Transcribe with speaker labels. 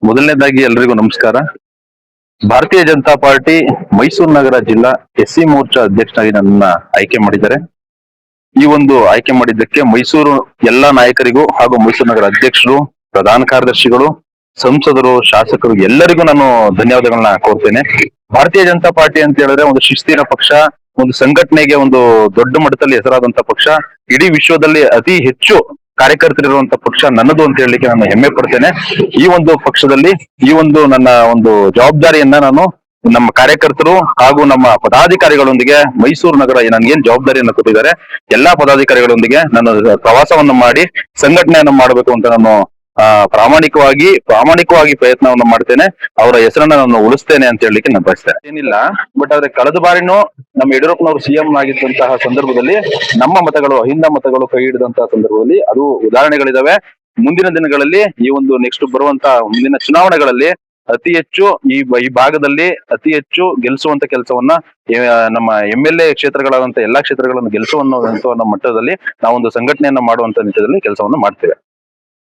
Speaker 1: ಮೊದಲನೇದಾಗಿ ಎಲ್ರಿಗೂ ನಮಸ್ಕಾರ. ಭಾರತೀಯ ಜನತಾ ಪಾರ್ಟಿ ಮೈಸೂರು ನಗರ ಜಿಲ್ಲಾ ಎಸ್ಸಿ ಮೋರ್ಚಾ ಅಧ್ಯಕ್ಷನಾಗಿ ನನ್ನ ಆಯ್ಕೆ ಮಾಡಿದ್ದಾರೆ. ಈ ಒಂದು ಆಯ್ಕೆ ಮಾಡಿದ್ದಕ್ಕೆ ಮೈಸೂರು ಎಲ್ಲಾ ನಾಯಕರಿಗೂ ಹಾಗೂ ಮೈಸೂರು ನಗರ ಅಧ್ಯಕ್ಷರು, ಪ್ರಧಾನ ಕಾರ್ಯದರ್ಶಿಗಳು, ಸಂಸದರು, ಶಾಸಕರು ಎಲ್ಲರಿಗೂ ನಾನು ಧನ್ಯವಾದಗಳನ್ನ ಕೋರ್ತೇನೆ. ಭಾರತೀಯ ಜನತಾ ಪಾರ್ಟಿ ಅಂತ ಹೇಳಿದ್ರೆ ಒಂದು ಶಿಸ್ತಿನ ಪಕ್ಷ, ಒಂದು ಸಂಘಟನೆಗೆ ಒಂದು ದೊಡ್ಡ ಮಟ್ಟದಲ್ಲಿ ಹೆಸರಾದಂತ ಪಕ್ಷ, ಇಡೀ ವಿಶ್ವದಲ್ಲಿ ಅತಿ ಹೆಚ್ಚು ಕಾರ್ಯಕರ್ತರಿರುವಂತ ಪಕ್ಷ ನನ್ನದು ಅಂತ ಹೇಳಲಿಕ್ಕೆ ನಾನು ಹೆಮ್ಮೆ ಪಡ್ತೇನೆ. ಈ ಒಂದು ಪಕ್ಷದಲ್ಲಿ ಈ ಒಂದು ನನ್ನ ಒಂದು ಜವಾಬ್ದಾರಿಯನ್ನ ನಾನು ನಮ್ಮ ಕಾರ್ಯಕರ್ತರು ಹಾಗೂ ನಮ್ಮ ಪದಾಧಿಕಾರಿಗಳೊಂದಿಗೆ ಮೈಸೂರು ನಗರ ನನ್ಗೇನ್ ಜವಾಬ್ದಾರಿಯನ್ನು ಕೊಟ್ಟಿದ್ದಾರೆ ಎಲ್ಲಾ ಪದಾಧಿಕಾರಿಗಳೊಂದಿಗೆ ನಾನು ಪ್ರವಾಸವನ್ನು ಮಾಡಿ ಸಂಘಟನೆಯನ್ನು ಮಾಡಬೇಕು ಅಂತ ನಾನು ಪ್ರಾಮಾಣಿಕವಾಗಿ ಪ್ರಯತ್ನವನ್ನು ಮಾಡ್ತೇನೆ. ಅವರ ಹೆಸರನ್ನ ನಾನು ಉಳಿಸ್ತೇನೆ ಅಂತ ಹೇಳಲಿಕ್ಕೆ ನಾನು ಬಯಸ್ತೇನೆ. ಏನಿಲ್ಲ, ಬಟ್ ಆದ್ರೆ ಕಳೆದ ಬಾರಿನೂ ನಮ್ಮ ಯಡಿಯೂರಪ್ಪನವರು ಸಿಎಂ ಆಗಿದ್ದಂತಹ ಸಂದರ್ಭದಲ್ಲಿ ನಮ್ಮ ಮತಗಳು ಅಹಿಂದ ಮತಗಳು ಕೈ ಹಿಡಿದಂತಹ ಸಂದರ್ಭದಲ್ಲಿ ಅದು ಉದಾಹರಣೆಗಳಿದಾವೆ. ಮುಂದಿನ ದಿನಗಳಲ್ಲಿ ಈ ಒಂದು ನೆಕ್ಸ್ಟ್ ಬರುವಂತ ಮುಂದಿನ ಚುನಾವಣೆಗಳಲ್ಲಿ ಅತಿ ಹೆಚ್ಚು ಈ ಭಾಗದಲ್ಲಿ ಅತಿ ಹೆಚ್ಚು ಗೆಲ್ಲಿಸುವಂತ ಕೆಲಸವನ್ನ ನಮ್ಮ MLA ಕ್ಷೇತ್ರಗಳಾದಂತ ಎಲ್ಲಾ ಕ್ಷೇತ್ರಗಳನ್ನು ಗೆಲ್ಲಿಸುವಂತ ಮಟ್ಟದಲ್ಲಿ ನಾವೊಂದು ಸಂಘಟನೆಯನ್ನ ಮಾಡುವಂತ ನಿಟ್ಟಿನಲ್ಲಿ ಕೆಲಸವನ್ನು ಮಾಡ್ತೇವೆ.